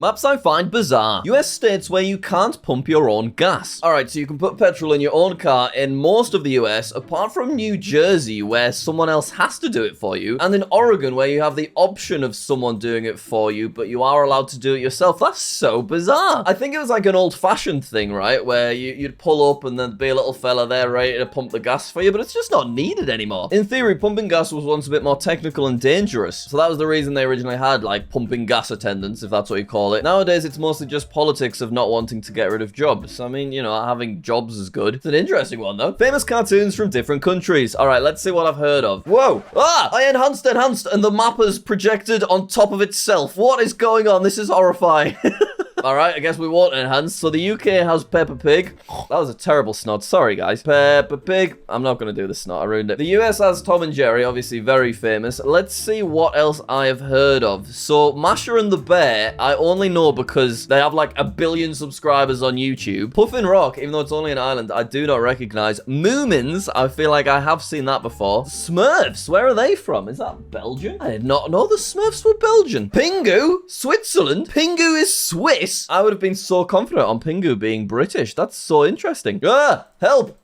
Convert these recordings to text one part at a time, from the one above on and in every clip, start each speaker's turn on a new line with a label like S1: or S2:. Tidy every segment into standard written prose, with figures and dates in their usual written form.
S1: Maps I find bizarre. US states where you can't pump your own gas. Alright, so you can put petrol in your own car in most of the US, apart from New Jersey, where someone else has to do it for you, and in Oregon, where you have the option of someone doing it for you, but you are allowed to do it yourself. That's so bizarre. I think it was like an old-fashioned thing, right? Where you'd pull up and there'd be a little fella there ready to pump the gas for you, but it's just not needed anymore. In theory, pumping gas was once a bit more technical and dangerous, so that was the reason they originally had, like, pumping gas attendants, if that's what you call it. Nowadays, it's mostly just politics of not wanting to get rid of jobs. I mean, you know, having jobs is good. It's an interesting one, though. Famous cartoons from different countries. All right, let's see what I've heard of. Whoa! Ah! I enhanced, and the map is projected on top of itself. What is going on? This is horrifying. Alright, I guess we won't enhance. So the UK has Peppa Pig. That was a terrible snot. Sorry, guys. Peppa Pig. I'm not going to do the snot. I ruined it. The US has Tom and Jerry, obviously very famous. Let's see what else I have heard of. So Masha and the Bear, I only know because they have like 1 billion subscribers on YouTube. Puffin Rock, even though it's only an island, I do not recognize. Moomins, I feel like I have seen that before. Smurfs, where are they from? Is that Belgium? I did not know the Smurfs were Belgian. Pingu, Switzerland. Pingu is Swiss. I would have been so confident on Pingu being British. That's so interesting. Ah, help!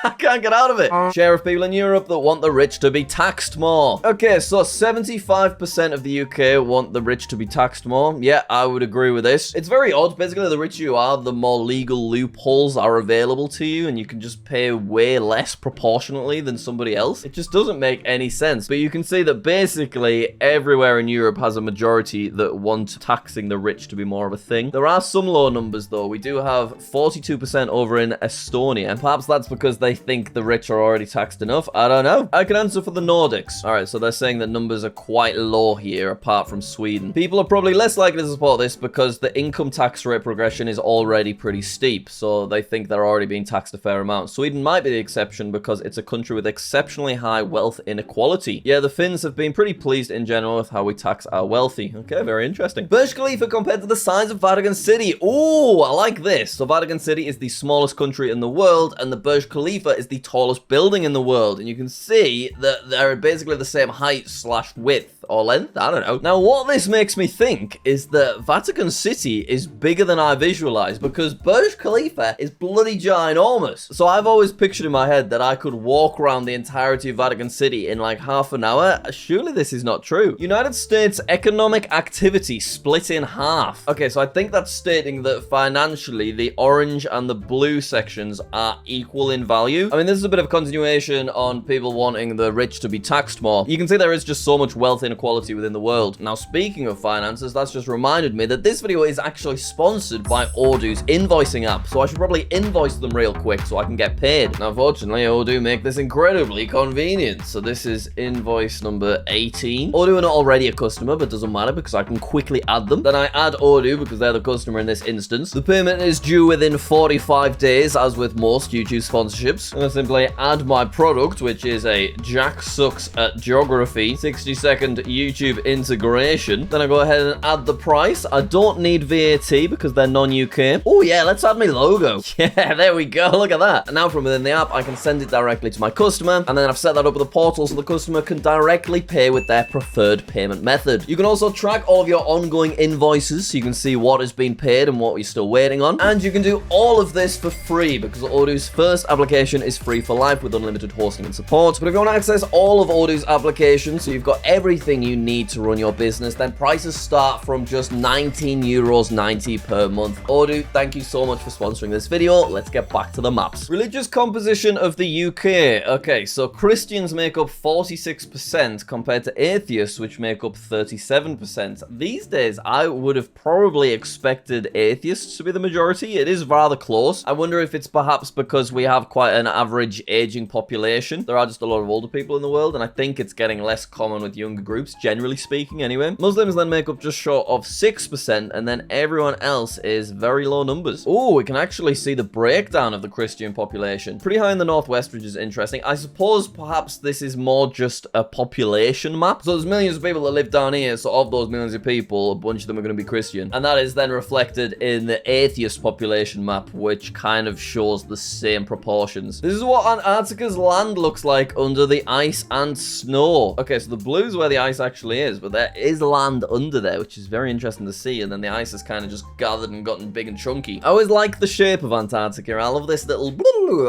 S1: I can't get out of it. Share of people in Europe that want the rich to be taxed more. Okay, so 75% of the UK want the rich to be taxed more. Yeah, I would agree with this. It's very odd. Basically, the richer you are, the more legal loopholes are available to you, and you can just pay way less proportionately than somebody else. It just doesn't make any sense. But you can see that basically everywhere in Europe has a majority that want taxing the rich to be more of a thing. There are some low numbers, though. We do have 42% over in Estonia. Perhaps that's because they think the rich are already taxed enough. I don't know. I can answer for the Nordics. All right, so they're saying that numbers are quite low here, apart from Sweden. People are probably less likely to support this because the income tax rate progression is already pretty steep, so they think they're already being taxed a fair amount. Sweden might be the exception because it's a country with exceptionally high wealth inequality. Yeah, the Finns have been pretty pleased in general with how we tax our wealthy. Okay, very interesting. Burj Khalifa compared to the size of Vatican City. Ooh, I like this. So Vatican City is the smallest country in the world, and the Burj Khalifa is the tallest building in the world. And you can see that they're basically the same height / width or length. I don't know. Now, what this makes me think is that Vatican City is bigger than I visualized because Burj Khalifa is bloody ginormous. So I've always pictured in my head that I could walk around the entirety of Vatican City in like half an hour. Surely this is not true. United States economic activity split in half. Okay, so I think that's stating that financially the orange and the blue sections are equal in value. I mean, this is a bit of a continuation on people wanting the rich to be taxed more. You can see there is just so much wealth inequality within the world. Now, speaking of finances, that's just reminded me that this video is actually sponsored by Odoo's invoicing app, so I should probably invoice them real quick so I can get paid. Now, fortunately, Odoo make this incredibly convenient. So this is invoice number 18. Odoo are not already a customer, but doesn't matter because I can quickly add them. Then I add Odoo because they're the customer in this instance. The payment is due within 45 days, as with most YouTube sponsorships. I'm gonna simply add my product, which is a JackSucksAtGeography 60-second YouTube integration. Then I go ahead and add the price. I don't need VAT because they're non-UK. Oh yeah, let's add my logo. Yeah, there we go. Look at that. And now from within the app, I can send it directly to my customer. And then I've set that up with a portal so the customer can directly pay with their preferred payment method. You can also track all of your ongoing invoices so you can see what has been paid and what you're still waiting on. And you can do all of this for free because Odoo's first application is free for life with unlimited hosting and support. But if you want to access all of Odoo's applications, so you've got everything you need to run your business, then prices start from just €19.90 per month. Odoo, thank you so much for sponsoring this video. Let's get back to the maps. Religious composition of the UK. Okay, so Christians make up 46% compared to atheists, which make up 37%. These days, I would have probably expected atheists to be the majority. It is rather close. I wonder if it's perhaps because we have quite an average aging population. There are just a lot of older people in the world, and I think it's getting less common with younger groups, generally speaking anyway. Muslims then make up just short of 6%, and then everyone else is very low numbers. Oh, we can actually see the breakdown of the Christian population. Pretty high in the northwest, which is interesting. I suppose perhaps this is more just a population map. So there's millions of people that live down here, so of those millions of people, a bunch of them are going to be Christian. And that is then reflected in the atheist population map, which kind of shows the same proportions. This is what Antarctica's land looks like under the ice and snow. Okay, so the blue is where the ice ice actually is, but there is land under there, which is very interesting to see, and then the ice has kind of just gathered and gotten big and chunky. I always like the shape of Antarctica. I love this little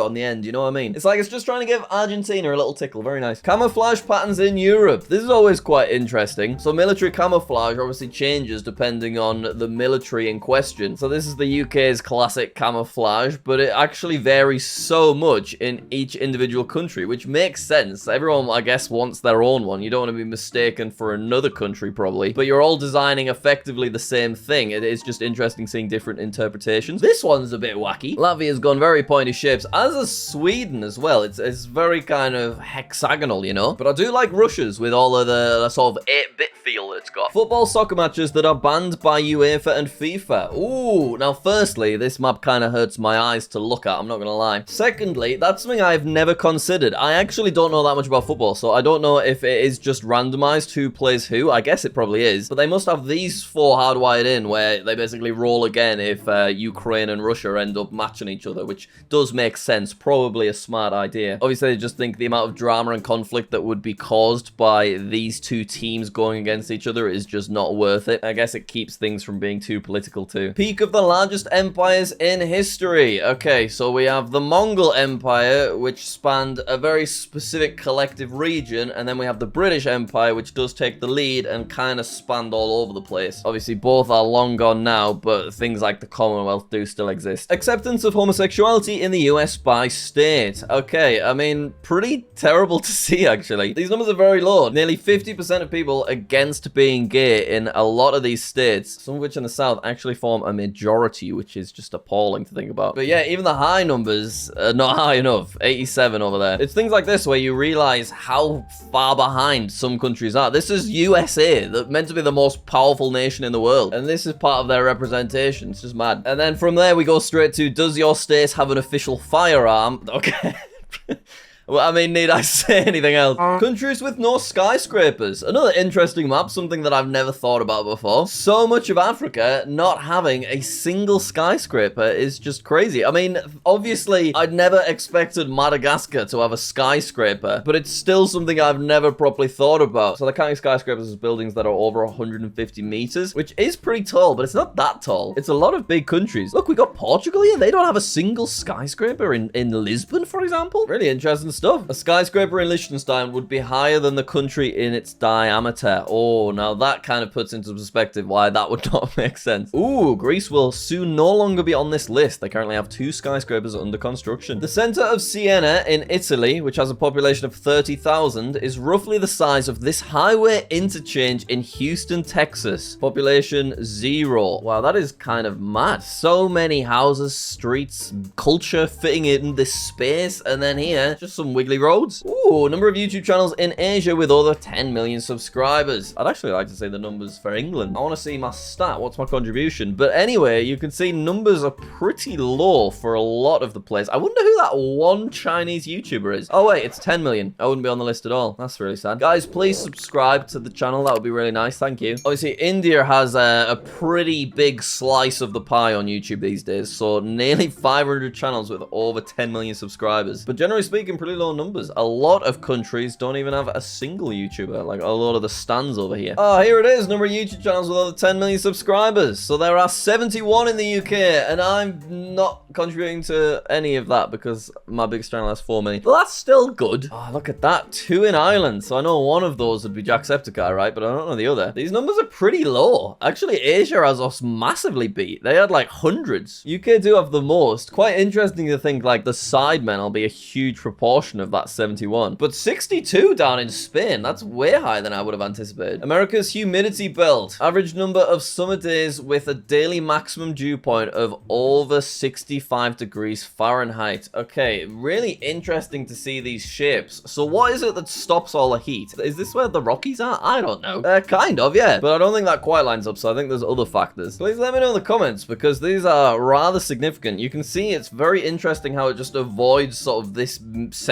S1: on the end, you know what I mean? It's like it's just trying to give Argentina a little tickle. Very nice. Camouflage patterns in Europe. This is always quite interesting. So military camouflage obviously changes depending on the military in question. So this is the UK's classic camouflage, but it actually varies so much in each individual country, which makes sense. Everyone, I guess, wants their own one. You don't want to be mistaken for another country, probably, but you're all designing effectively the same thing. It is just interesting seeing different interpretations. This one's a bit wacky. Latvia's gone very pointy shapes, as is Sweden as well. It's very kind of hexagonal, you know? But I do like Russia's with all of the sort of 8-bit feel that it's got. Football soccer matches that are banned by UEFA and FIFA. Ooh, now firstly, this map kind of hurts my eyes to look at, I'm not gonna lie. Secondly, that's something I've never considered. I actually don't know that much about football, so I don't know if it is just randomized who plays who. I guess it probably is, but they must have these 4 hardwired in where they basically roll again if Ukraine and Russia end up matching each other, which does make sense. Probably a smart idea. Obviously, I just think the amount of drama and conflict that would be caused by these two teams going against each other is just not worth it. I guess it keeps things from being too political too. Peak of the largest empires in history. Okay, so we have the Mongol Empire, which spanned a very specific collective region, and then we have the British Empire, which does take the lead and kind of spanned all over the place. Obviously, both are long gone now, but things like the Commonwealth do still exist. Acceptance of homosexuality in the US by state. Okay, I mean, pretty terrible to see, actually. These numbers are very low. Nearly 50% of people against being gay in a lot of these states, some of which in the South actually form a majority, which is just appalling to think about. But yeah, even the high numbers are not high enough. 87 over there. It's things like this where you realize how far behind some countries are. This is USA, that meant to be the most powerful nation in the world, and this is part of their representation. It's just mad. And then from there we go straight to, does your state have an official firearm? Okay. Well, I mean, need I say anything else? Countries with no skyscrapers. Another interesting map, something that I've never thought about before. So much of Africa not having a single skyscraper is just crazy. I mean, obviously, I'd never expected Madagascar to have a skyscraper, but it's still something I've never properly thought about. So they're counting skyscrapers as buildings that are over 150 meters, which is pretty tall, but it's not that tall. It's a lot of big countries. Look, we got Portugal here. They don't have a single skyscraper in Lisbon, for example. Really interesting stuff. A skyscraper in Liechtenstein would be higher than the country in its diameter. Oh, now that kind of puts into perspective why that would not make sense. Ooh, Greece will soon no longer be on this list. They currently have 2 skyscrapers under construction. The center of Siena in Italy, which has a population of 30,000, is roughly the size of this highway interchange in Houston, Texas. Population 0. Wow, that is kind of mad. So many houses, streets, culture fitting in this space, and then here, just some wiggly roads. Ooh, number of YouTube channels in Asia with over 10 million subscribers. I'd actually like to see the numbers for England. I want to see my stat. What's my contribution? But anyway, you can see numbers are pretty low for a lot of the place. I wonder who that one Chinese YouTuber is. Oh wait, it's 10 million. I wouldn't be on the list at all. That's really sad. Guys, please subscribe to the channel. That would be really nice. Thank you. Obviously, India has a pretty big slice of the pie on YouTube these days. So nearly 500 channels with over 10 million subscribers. But generally speaking, pretty low numbers. A lot of countries don't even have a single YouTuber, like a lot of the stands over here. Oh, here it is, number of YouTube channels with over 10 million subscribers. So there are 71 in the UK, and I'm not contributing to any of that because my biggest channel has 4 million. But that's still good. Oh, look at that, 2 in Ireland. So I know one of those would be JackSucksAtGeography, right? But I don't know the other. These numbers are pretty low. Actually, Asia has us massively beat. They had like hundreds. UK do have the most. Quite interesting to think like the Sidemen will be a huge proportion of that 71, but 62 down in Spain. That's way higher than I would have anticipated. America's humidity belt. Average number of summer days with a daily maximum dew point of over 65 degrees Fahrenheit. Okay, really interesting to see these shapes. So what is it that stops all the heat? Is this where the Rockies are? I don't know. Kind of, yeah, but I don't think that quite lines up, so I think there's other factors. Please let me know in the comments because these are rather significant. You can see it's very interesting how it just avoids sort of this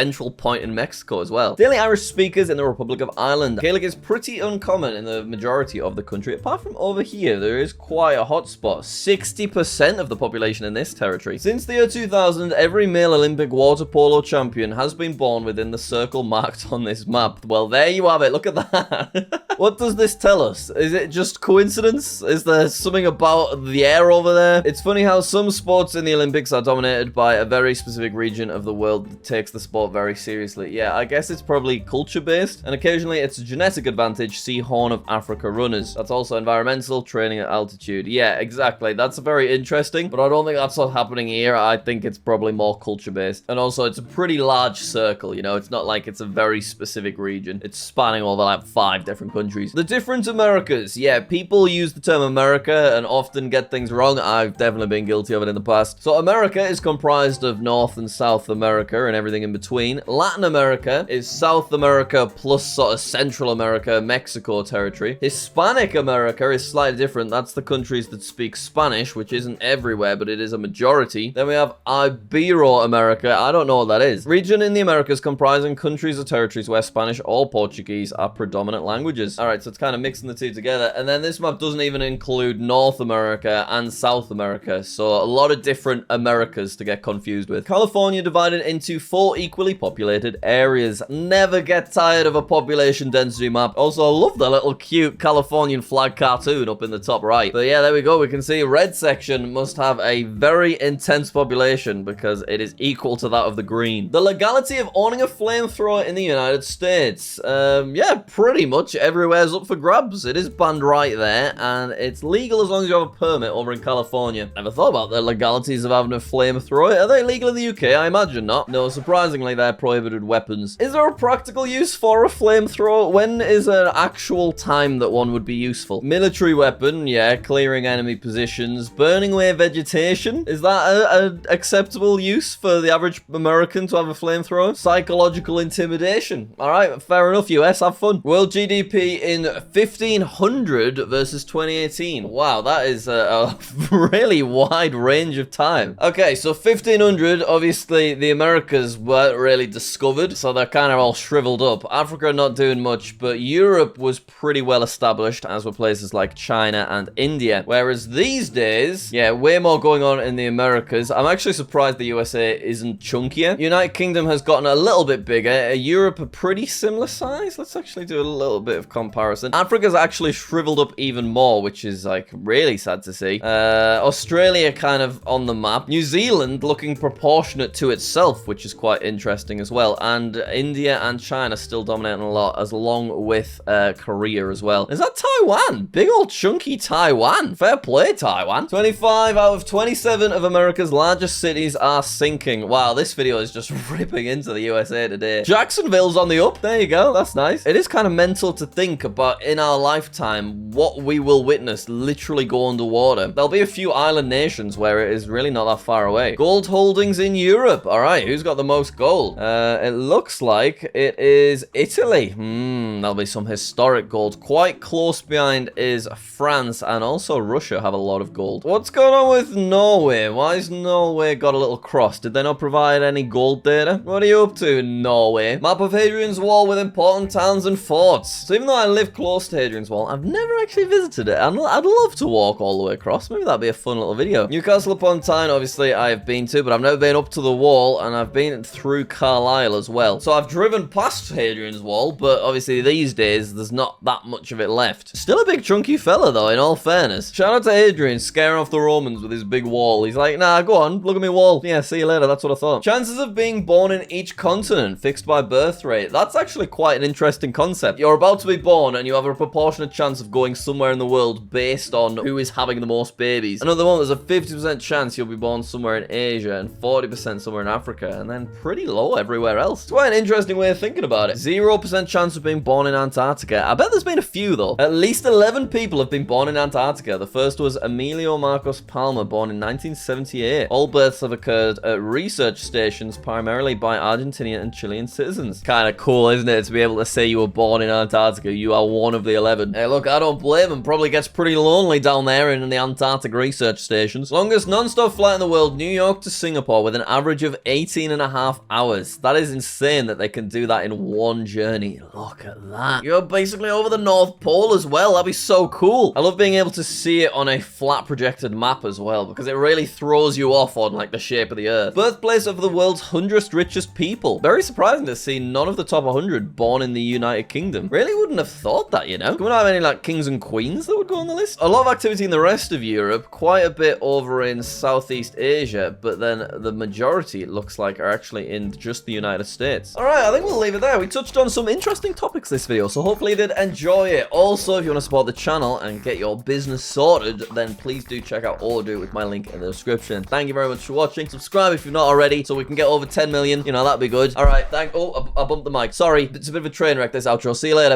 S1: central point in Mexico as well. Daily Irish speakers in the Republic of Ireland. Gaelic is pretty uncommon in the majority of the country. Apart from over here, there is quite a hotspot. 60% of the population in this territory. Since the year 2000, every male Olympic water polo champion has been born within the circle marked on this map. Well, there you have it. Look at that. What does this tell us? Is it just coincidence? Is there something about the air over there? It's funny how some sports in the Olympics are dominated by a very specific region of the world that takes the sport very seriously. Yeah, I guess it's probably culture-based, and occasionally it's a genetic advantage. See Horn of Africa runners. That's also environmental, training at altitude. Yeah, exactly. That's very interesting, but I don't think that's what's happening here. I think it's probably more culture-based. And also, it's a pretty large circle, you know? It's not like it's a very specific region. It's spanning over like 5 different countries. The different Americas. Yeah, people use the term America and often get things wrong. I've definitely been guilty of it in the past. So America is comprised of North and South America and everything in between. Latin America is South America plus sort of Central America, Mexico territory. Hispanic America is slightly different. That's the countries that speak Spanish, which isn't everywhere, but it is a majority. Then we have Ibero-America. I don't know what that is. Region in the Americas comprising countries or territories where Spanish or Portuguese are predominant languages. All right, so it's kind of mixing the two together. And then this map doesn't even include North America and South America. So a lot of different Americas to get confused with. California divided into 4 equally populated areas. Never get tired of a population density map. Also, I love the little cute Californian flag cartoon up in the top right. But yeah, there we go. We can see red section must have a very intense population because it is equal to that of the green. The legality of owning a flamethrower in the United States. Yeah, pretty much everywhere's up for grabs. It is banned right there, and it's legal as long as you have a permit over in California. Never thought about the legalities of having a flamethrower. Are they legal in the UK? I imagine not. No, surprisingly, they're prohibited weapons. Is there a practical use for a flamethrower? When is an actual time that one would be useful? Military weapon, yeah, clearing enemy positions. Burning away vegetation? Is that an acceptable use for the average American to have a flamethrower? Psychological intimidation. All right, fair enough, US, have fun. World GDP in 1500 versus 2018. Wow, that is a really wide range of time. Okay, so 1500, obviously the Americas weren't really discovered, so they're kind of all shriveled up. Africa not doing much, but Europe was pretty well established, as were places like China and India. Whereas these days, yeah, way more going on in the Americas. I'm actually surprised the USA isn't chunkier. United Kingdom has gotten a little bit bigger. Europe a pretty similar size. Let's actually do a little bit of comparison. Africa's actually shriveled up even more, which is like really sad to see. Australia kind of on the map. New Zealand looking proportionate to itself, which is quite interesting as well. And India and China still dominating a lot, as along with Korea as well. Is that Taiwan? Big old chunky Taiwan. Fair play, Taiwan. 25 out of 27 of America's largest cities are sinking. Wow, this video is just ripping into the USA today. Jacksonville's on the up. There you go. That's nice. It is kind of mental to think about in our lifetime what we will witness literally go underwater. There'll be a few island nations where it is really not that far away. Gold holdings in Europe. All right, who's got the most gold? It looks like it is Italy. There'll be some historic gold. Quite close behind is France, and also Russia have a lot of gold. What's going on with Norway? Why has Norway got a little cross? Did they not provide any gold data? What are you up to, Norway? Map of Hadrian's Wall with important towns and forts. So even though I live close to Hadrian's Wall, I've never actually visited it. I'd love to walk all the way across. Maybe that'd be a fun little video. Newcastle upon Tyne, obviously, I have been to, but I've never been up to the wall, and I've been through Carlisle as well. So I've driven past Hadrian's Wall, but obviously these days, there's not that much of it left. Still a big chunky fella, though, in all fairness. Shout out to Hadrian, scaring off the Romans with his big wall. He's like, nah, go on, look at me wall. Yeah, see you later, that's what I thought. Chances of being born in each continent, fixed by birth rate. That's actually quite an interesting concept. You're about to be born, and you have a proportionate chance of going somewhere in the world based on who is having the most babies. And at the moment, there's a 50% chance you'll be born somewhere in Asia, and 40% somewhere in Africa, and then pretty low everywhere else. It's quite an interesting way of thinking about it. 0% chance of being born in Antarctica. I bet there's been a few, though. At least 11 people have been born in Antarctica. The first was Emilio Marcos Palma, born in 1978. All births have occurred at research stations, primarily by Argentinian and Chilean citizens. Kind of cool, isn't it, to be able to say you were born in Antarctica. You are one of the 11. Hey, look, I don't blame him. Probably gets pretty lonely down there in the Antarctic research stations. Longest non-stop flight in the world, New York to Singapore, with an average of 18.5 hours. hours. That is insane that they can do that in one journey. Look at that. You're basically over the North Pole as well. That'd be so cool. I love being able to see it on a flat projected map as well, because it really throws you off on like the shape of the Earth. Birthplace of the world's 100th richest people. Very surprising to see none of the top 100 born in the United Kingdom. Really wouldn't have thought that, you know? Can we not have any like kings and queens that would go on the list? A lot of activity in the rest of Europe, quite a bit over in Southeast Asia, but then the majority, it looks like, are actually in just the United States. All right, I think we'll leave it there. We touched on some interesting topics this video, so hopefully you did enjoy it. Also, if you want to support the channel and get your business sorted, then please do check out Ordo with my link in the description. Thank you very much for watching. Subscribe if you're not already, so we can get over 10 million. You know, that'd be good. All right, oh, I bumped the mic. Sorry, it's a bit of a train wreck, this outro. See you later.